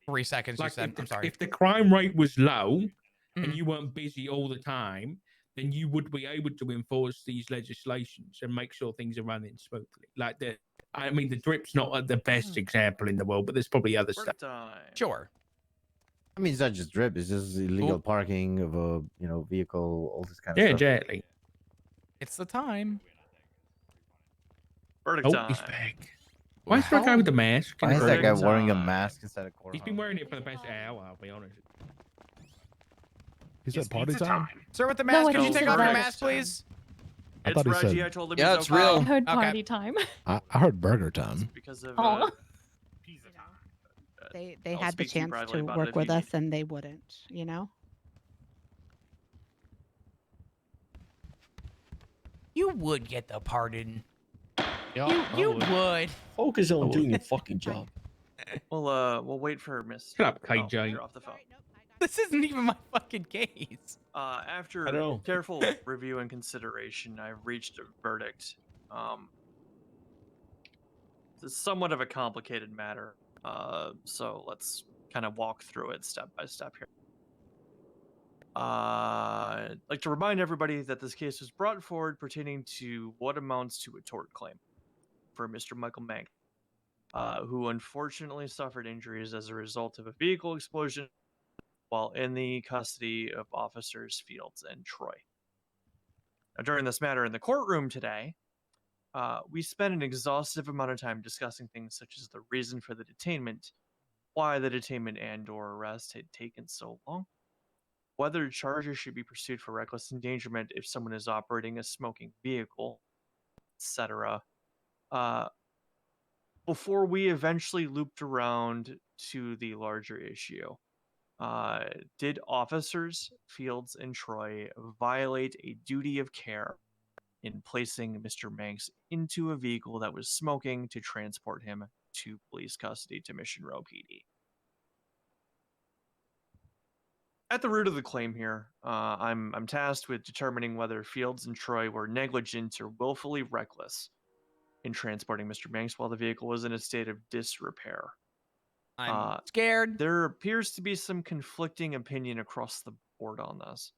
3 seconds you Like said. I'm sorry. if the crime rate was low and Mhm. you weren't busy all the time, then you would be able to enforce these legislations and make sure things are running smoothly. Like I mean, the drip's not the best example in the world, but there's probably other stuff. Sure. I mean, it's not just drip; it's just illegal parking of a vehicle, all this kind of Yeah, stuff. exactly. It's the time. Verdict Oh, time. he's back. Why is there a guy with the mask? Why is that guy Verdict wearing a time. mask inside a He's courthouse? been wearing it for the past hour, I'll be honest. He said party time? Sir with the No, mask, I could you think take he off your said mask, please? I It's thought he Reggie. said- I told him Yeah, he's it's okay. real. I heard Okay. party time. I heard burger time. Because of Oh. They I'll had the speak to you chance privately to about it work if with you us and they wouldn't, you know? You would get the pardon. Yeah, You would. Focus on doing your fucking job. We'll wait for Miss. Shut up, Oh, KJ. you're off the phone. This isn't even my fucking case. After I know. careful review and consideration, I've reached a verdict. It's somewhat of a complicated matter. So let's kind of walk through it step by step here. I'd like to remind everybody that this case was brought forward pertaining to what amounts to a tort claim for Mr. Michael Mank, who unfortunately suffered injuries as a result of a vehicle explosion while in the custody of officers Fields and Troy. Now, during this matter in the courtroom today, we spent an exhaustive amount of time discussing things such as the reason for the detainment, why the detainment and/or arrest had taken so long, whether charges should be pursued for reckless endangerment if someone is operating a smoking vehicle, etc. Before we eventually looped around to the larger issue. Did officers Fields and Troy violate a duty of care in placing Mr. Manx into a vehicle that was smoking to transport him to police custody to Mission Row PD? At the root of the claim here, I'm tasked with determining whether Fields and Troy were negligent or willfully reckless in transporting Mr. Manx while the vehicle was in a state of disrepair. I'm scared. There appears to be some conflicting opinion across the board on this,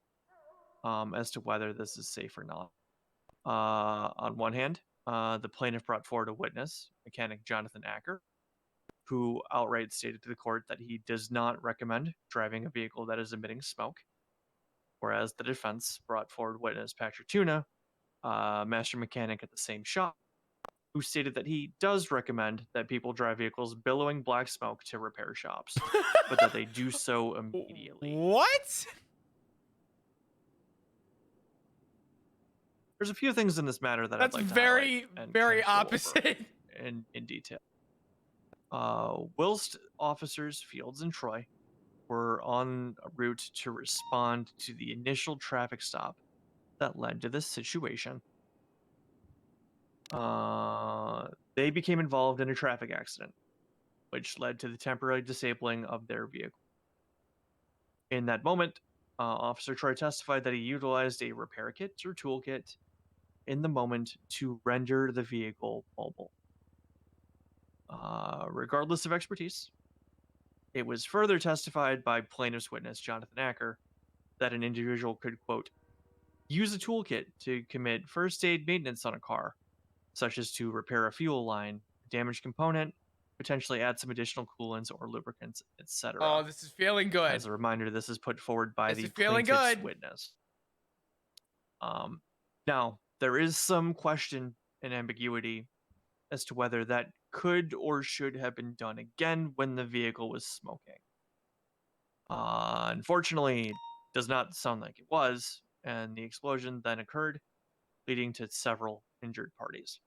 as to whether this is safe or not. On one hand, the plaintiff brought forward a witness, mechanic Jonathan Acker, who outright stated to the court that he does not recommend driving a vehicle that is emitting smoke, whereas the defense brought forward witness Patrick Tuna, master mechanic at the same shop, who stated that he does recommend that people drive vehicles billowing black smoke to repair shops, but that they do so immediately. What? There's a few things in this matter that That's I'd like to very, highlight and very kind of go over opposite. in detail. Whilst officers Fields and Troy were en route to respond to the initial traffic stop that led to this situation, they became involved in a traffic accident, which led to the temporary disabling of their vehicle. In that moment, Officer Troy testified that he utilized a repair kit or toolkit in the moment to render the vehicle mobile. Regardless of expertise, it was further testified by plaintiff's witness Jonathan Acker that an individual could, quote, use a toolkit to commit first aid maintenance on a car, such as to repair a fuel line, a damaged component, potentially add some additional coolants or lubricants, etc. Oh, this is feeling good. As a reminder, this is put forward by This the is feeling plaintiff's good. witness. Now, there is some question and ambiguity as to whether that could or should have been done again when the vehicle was smoking. Unfortunately, it does not sound like it was, and the explosion then occurred, leading to several injured parties.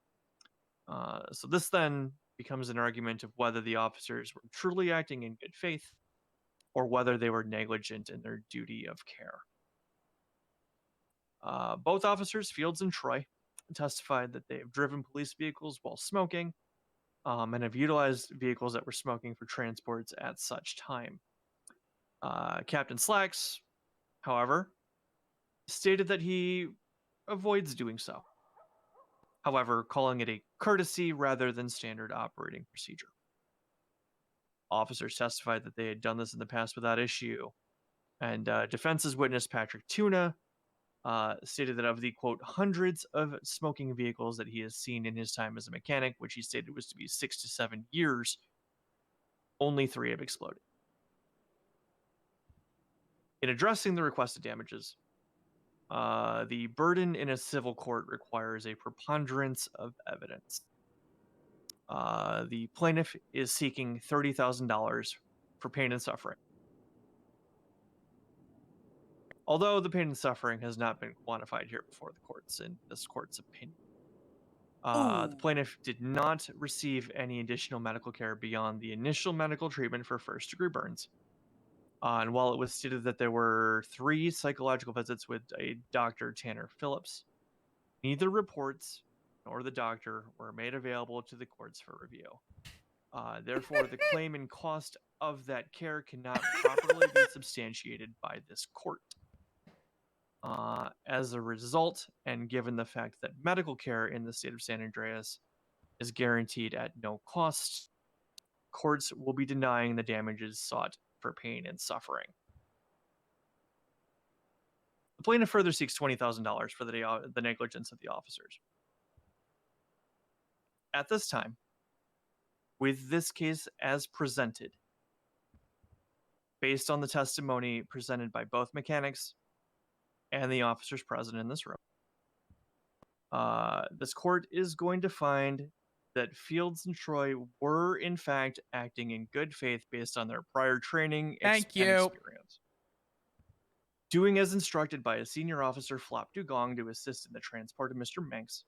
So this then becomes an argument of whether the officers were truly acting in good faith or whether they were negligent in their duty of care. Both officers, Fields and Troy, testified that they have driven police vehicles while smoking and have utilized vehicles that were smoking for transports at such time. Captain Slacks, however, stated that he avoids doing so. However, calling it a courtesy rather than standard operating procedure. Officers testified that they had done this in the past without issue. And defense's witness, Patrick Tuna, stated that of the, quote, hundreds of smoking vehicles that he has seen in his time as a mechanic, which he stated was to be 6 to 7 years, only 3 have exploded. In addressing the requested damages, the burden in a civil court requires a preponderance of evidence. The plaintiff is seeking $30,000 for pain and suffering. Although the pain and suffering has not been quantified here before the courts in this court's opinion. The plaintiff did not receive any additional medical care beyond the initial medical treatment for first-degree burns. And while it was stated that there were 3 psychological visits with a Dr. Tanner Phillips, neither reports nor the doctor were made available to the courts for review. Therefore, the claim and cost of that care cannot properly be substantiated by this court. As a result, and given the fact that medical care in the state of San Andreas is guaranteed at no cost, courts will be denying the damages sought for pain and suffering. The plaintiff further seeks $20,000 for the negligence of the officers. At this time, with this case as presented, based on the testimony presented by both mechanics and the officers present in this room, this court is going to find that Fields and Troy were in fact acting in good faith based on their prior training and experience. Doing as instructed by a senior officer, Flop Dugong, to assist in the transport of Mr. Manx,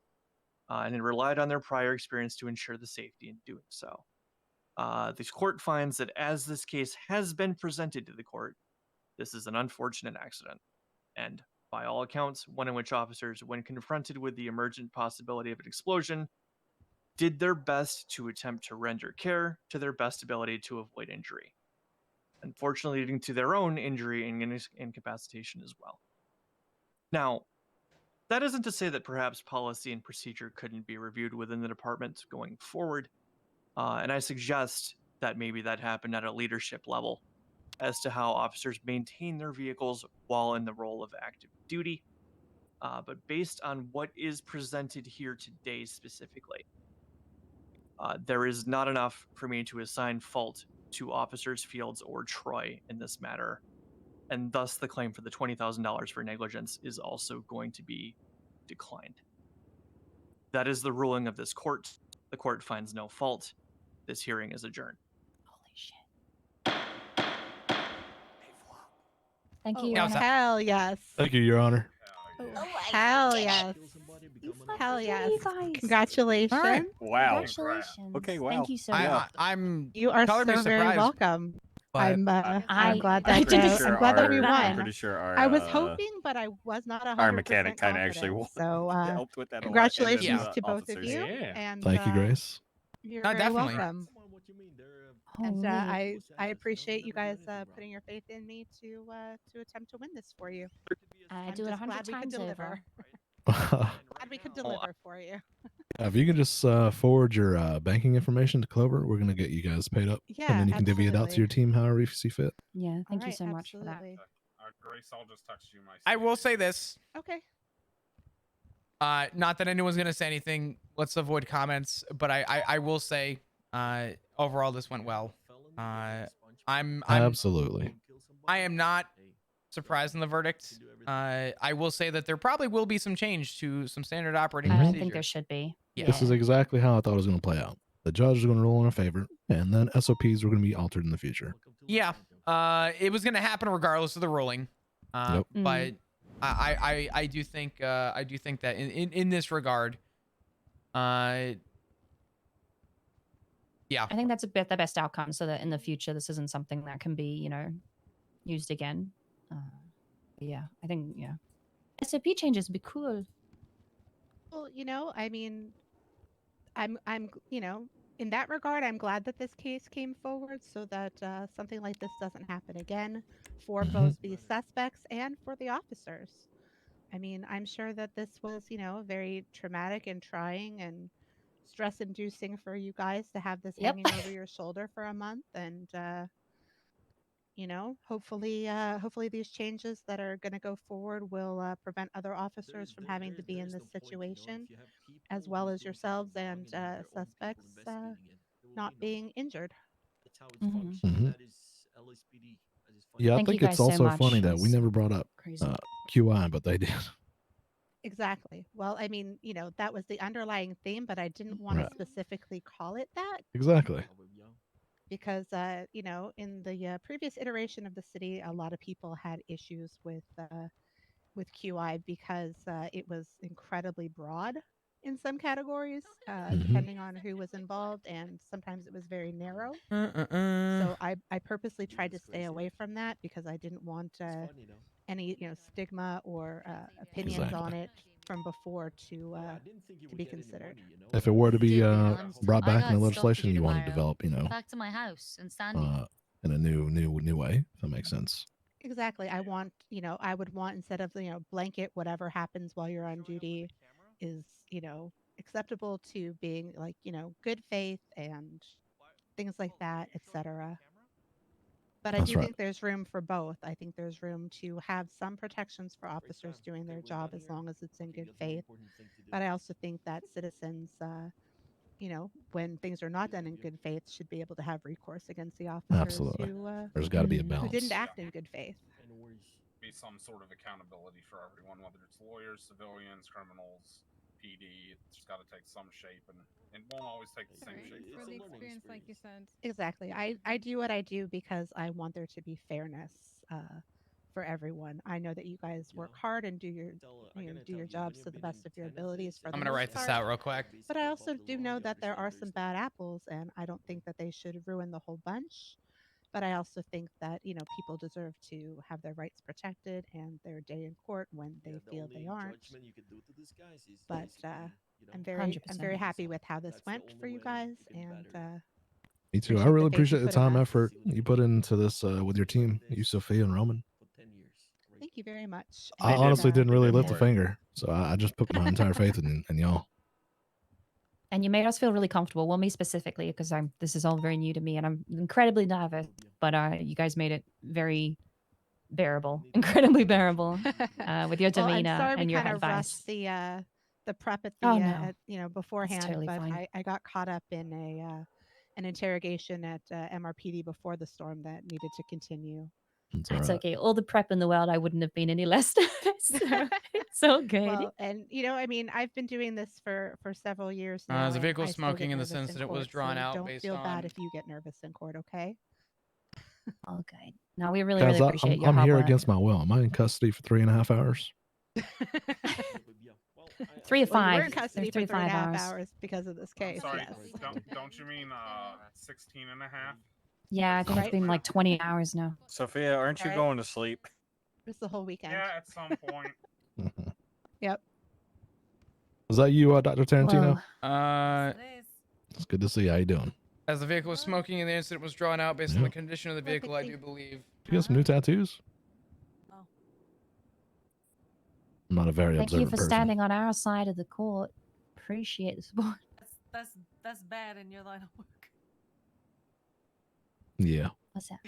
and it relied on their prior experience to ensure the safety in doing so. This court finds that as this case has been presented to the court, this is an unfortunate accident, and by all accounts, one in which officers, when confronted with the emergent possibility of an explosion, did their best to attempt to render care to their best ability to avoid injury, unfortunately leading to their own injury and incapacitation as well. Now, that isn't to say that perhaps policy and procedure couldn't be reviewed within the department going forward, and I suggest that maybe that happened at a leadership level as to how officers maintain their vehicles while in the role of active duty. But based on what is presented here today specifically, there is not enough for me to assign fault to officers Fields or Troy in this matter, and thus the claim for the $20,000 for negligence is also going to be declined. That is the ruling of this court. The court finds no fault. This hearing is adjourned. Holy shit. Thank you, Oh, Your Honor. hell yes. Thank you, Your Honor. Hell yes. Hell yes. Congratulations. All right. Wow. Congratulations. Okay, wow. Thank you so Yeah. much. I'm You are color me so very surprised, welcome. but I'm glad that I'm pretty sure I'm glad that we our- won. I'm pretty sure our, I was hoping, but I was not 100% our mechanic kind of actually confident. won. So helped with that a lot, and then congratulations the to both of officers. you. Yeah. And Thank you, Grace. you're No, very definitely. welcome. Oh, And neat. I appreciate you guys putting your faith in me to attempt to win this for you. I I'm do it just 100 glad we could times deliver. over. Glad we could deliver for you. If you can just forward your banking information to Clover, we're gonna get you guys paid up, Yeah, and then you can divvy it out to your team however you see fit. Yeah, thank you Alright, so much for that. absolutely. Grace, I'll just text you my. I will say this. Okay. Not that anyone's gonna say anything. Let's avoid comments. But I will say, overall this went well. I'm Absolutely. I am not surprised in the verdict. I will say that there probably will be some change to some standard operating I procedures. think there should be. Yeah. This is exactly how I thought it was going to play out. The judge is going to rule in our favor, and then SOPs are going to be altered in the future. Yeah. It was gonna happen regardless of the ruling. Yep. But I do think that in this regard, yeah. I think that's the best outcome, so that in the future this isn't something that can be, used again. Yeah, I think SOP changes would be cool. Well, I mean, in that regard, I'm glad that this case came forward so that something like this doesn't happen again for both the suspects and for the officers. I mean, I'm sure that this was, very traumatic and trying and stress-inducing for you guys to have this hanging over your shoulder for a month, and hopefully these changes that are going to go forward will prevent other officers from having to be in this situation, as well as yourselves and suspects not being injured. Yeah, I Thank you think it's guys so also much. funny that we It's never brought up crazy. QI, but they did. Exactly. Well, I mean, that was the underlying theme, but I didn't want to Right. specifically call it that Exactly. because, in the previous iteration of the city, a lot of people had issues with QI because it was incredibly broad in some categories, depending on who was involved, and sometimes it was very narrow. So I purposely tried to stay away from that because I didn't want any stigma or opinions on it from before to be considered. If it were to be brought I back in the got stuff to legislation, do you want to tomorrow. develop, Back to my house in Sandy. in a new way. If that makes sense. Exactly. I want, I would want instead of, blanket whatever happens while you're on duty is, acceptable to being like, good faith and things like that, etc. But I That's do right. think there's room for both. I think there's room to have some protections for officers doing their job as long as it's in good faith. But I also think that citizens, when things are not done in good faith, should be able to have recourse against the officers Absolutely. who There's got to be a who balance. didn't act in good faith. Be some sort of accountability for everyone, whether it's lawyers, civilians, criminals, PD. It's just got to take some shape, and it won't always take the same shape. For the experience, like you said. Exactly. I do what I do because I want there to be fairness for everyone. I know that you guys work hard and do your jobs to the best of your abilities for the I'm gonna most write this part. out real quick. But I also do know that there are some bad apples, and I don't think that they should ruin the whole bunch. But I also think that people deserve to have their rights protected and their day in court when they feel they aren't. But I'm very 100%. happy with how this went for you guys, and Me too. I appreciate the really faith you appreciate the put in time, us. effort you put into this with your team, you, Sophia, and Roman. Thank you very much. I And, honestly didn't really lift a more. finger, so I just put my entire faith in y'all. And you made us feel really comfortable. Well, me specifically, because this is all very new to me, and I'm incredibly nervous. But you guys made it very bearable, incredibly bearable, with your Well, I'm demeanor sorry we and your kind of advice. rushed the prep at the Oh, no. beforehand, totally but fine. I got caught up in an interrogation at MRPD before the storm that needed to continue. That's okay. All the prep in the world, I wouldn't have been any less nervous. So it's all good. Well, and I mean, I've been doing this for several years now. There's a and vehicle I still smoking get in the nervous sense that it was court, drawn so out don't based feel bad on- if you get nervous in court, okay? Okay. No, we really, Guys, really appreciate your I'm hard here work. against my will. Am I in custody for 3.5 hours? 3 to Well, you were 5. in custody for 3 to 5 3.5 hours. hours because of this case. Sorry, Yes. don't you mean 16 and a half? Yeah, I think it's been like 20 hours now. Sophia, aren't you Right. going to sleep? It's the whole weekend. Yeah, at some point. Yep. Was that you, Dr. Tarantino? It's good to see you. How you doing? as the vehicle was smoking and the incident was drawn out based on the condition of the vehicle, I do believe. You got some new tattoos? I'm not a very Thank you observant for person. standing on our side of the court. Appreciate the support. That's bad in your line of work. Yeah. What's that?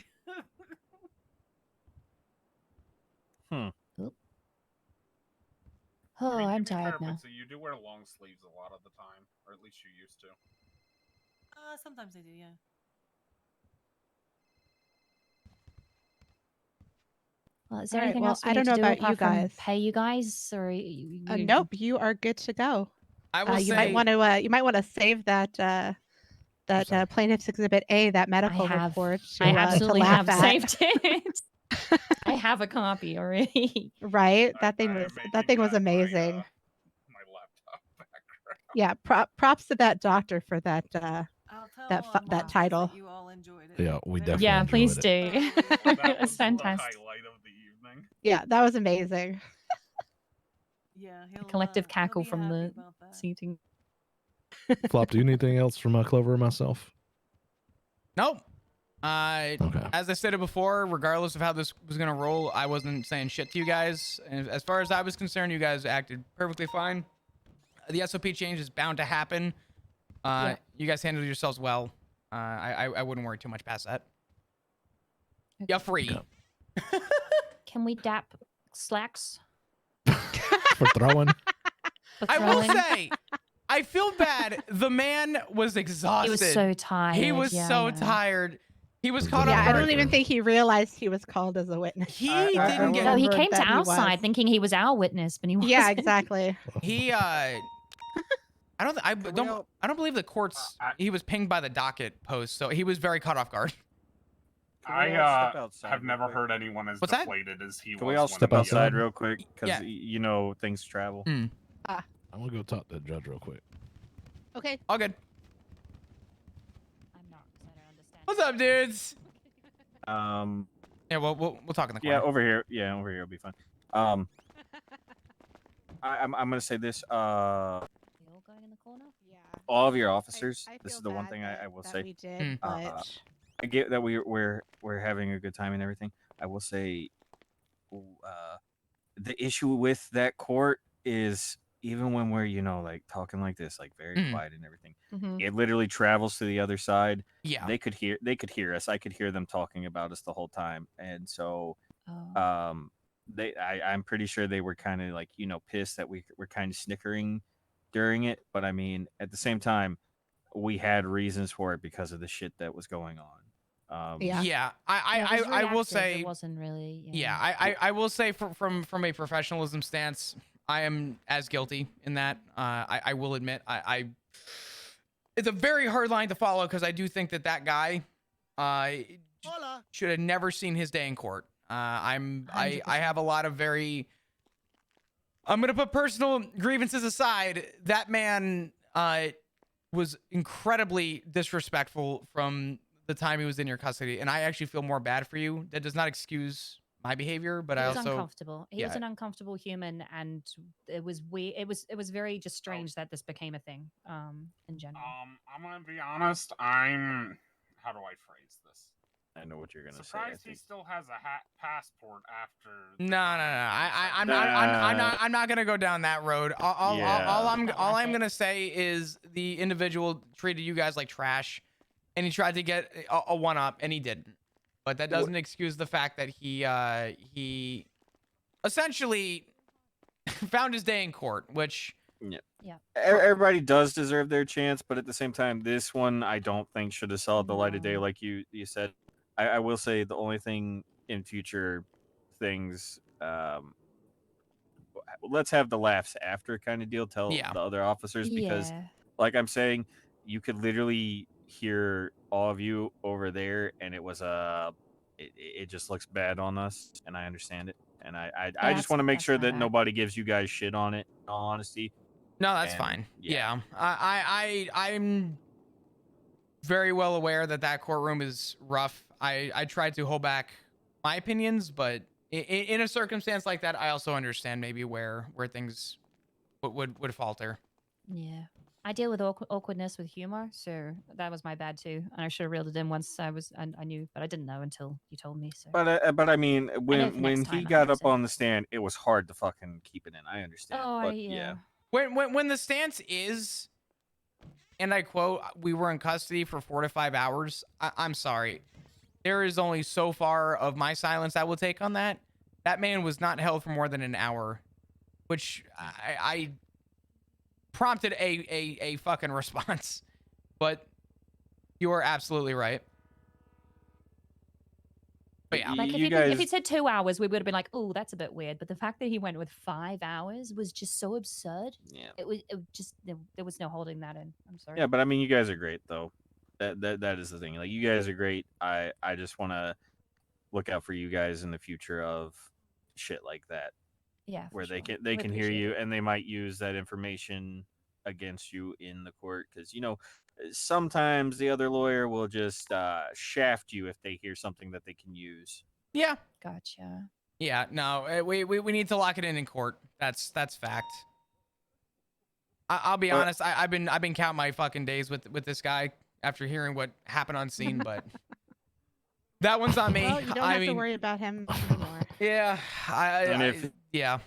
Hmm. Oop. I Oh, mean, I'm to be fair, tired now. Pixie, you do wear long sleeves a lot of the time, or at least you used to. Sometimes I do, yeah. Well, is there All right, anything well, else we I need don't to know do about apart you from guys. pay you guys, or Nope, you are good to go. I will you might say- want to save that plaintiff's exhibit A, that medical report. To, I to absolutely laugh have at. saved it. I have a copy already. Right, that thing was amazing. My laptop background. Yeah, props to that doctor for that that title. You all enjoyed it. Yeah, we definitely Yeah, enjoyed please it. do. That It's was the fantastic. highlight of the evening. Yeah, that was amazing. Yeah, A collective cackle be from happy the about that. seating. Flop, do you need anything else from Clover or myself? Nope. Okay. As I stated before, regardless of how this was gonna roll, I wasn't saying shit to you guys. And as far as I was concerned, you guys acted perfectly fine. The SOP change is bound to happen. Yeah. You guys handled yourselves well. I wouldn't worry too much past that. You're free. Can we dap slacks? For throwing? For I will throwing? say, I feel bad. The man was exhausted. He was so tired. He was yeah, I so know. tired. He was caught Yeah, off I guard. don't even think he realized he was called as a witness. He Or didn't get. No, he remembered came to that he our was. side thinking he was our witness, but he wasn't. Yeah, exactly. He I don't believe the courts. He was pinged by the docket post, so he was very caught off guard. I have never heard anyone as What's that? deflated as he was. Can we all when step he, outside real quick? Because Yeah. you know things travel. Mm. I'm gonna go talk to the judge real quick. Okay. All good. What's up, dudes? Yeah, we'll talk in the corner. Yeah, over here. Yeah, over here will be fine. I'm gonna say this. All of your officers. This is the one thing I will say. We did, but I get that we're having a good time and everything. I will say, the issue with that court is even when we're like talking like this, like very quiet and everything, it literally travels to the other side. Yeah, they could hear us. I could hear them talking about us the whole time, and so I'm pretty sure they were kind of like pissed that we were kind of snickering during it. But I mean, at the same time, we had reasons for it because of the shit that was going on. Yeah, I will say it wasn't really. Yeah, I will say from a professionalism stance, I am as guilty in that. I will admit I it's a very hard line to follow because I do think that guy should have never seen his day in court. I have a lot of I'm gonna put personal grievances aside. That man was incredibly disrespectful from the time he was in your custody, and I actually feel more bad for you. That does not excuse my behavior, but He I was also uncomfortable. He was an uncomfortable human, and it was weird. It was very just strange that this became a thing. In general. I'm gonna be honest. How do I phrase this? I know what you're gonna Surprised he still has a passport after. No. I'm not gonna go down that road. All I'm gonna say is the individual treated you guys like trash, and he tried to get a one up, and he didn't. But that doesn't excuse the fact that he essentially found his day in court, which yeah. Everybody does deserve their chance, but at the same time, this one I don't think should have saw the light of day, like you said. I will say the only thing in future things, let's have the laughs after kind of deal. Tell the other officers, because like I'm saying, you could literally hear all of you over there, and it was it just looks bad on us, and I understand it, and I just want to make sure that nobody gives you guys shit on it, in all honesty. No, that's fine. Yeah. I'm very well aware that courtroom is rough. I tried to hold back my opinions, but in a circumstance like that, I also understand maybe where things would falter. Yeah. I deal with awkwardness with humor, so that was my bad too. And I should have reeled it in once I knew, but I didn't know until you told me. So. But I mean, when he got up on the stand, it was hard to fucking keep it in. I understand. Oh, but yeah. When the stance is, and I quote, "We were in custody for 4 to 5 hours." I'm sorry, there is only so far of my silence I will take on that. That man was not held for more than an hour, which I prompted a fucking response. But you are absolutely right. But yeah, like if he said 2 hours, we would have been like, "Oh, that's a bit weird." But the fact that he went with 5 hours was just so absurd. Yeah, it was just there was no holding that in. I'm sorry. Yeah, but I mean, you guys are great though. That is the thing. Like, you guys are great. I just want to look out for you guys in the future of shit like that. Yeah, where they can hear you, and they might use that information against you in the court, because sometimes the other lawyer will just shaft you if they hear something that they can use. Yeah. Gotcha. Yeah. No, we need to lock it in court. That's fact. I'll be honest. I've been counting my fucking days with this guy after hearing what happened on scene, but that one's on me. Well, you don't have to worry about him anymore. Yeah. And if yeah.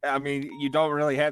I mean, you don't really have to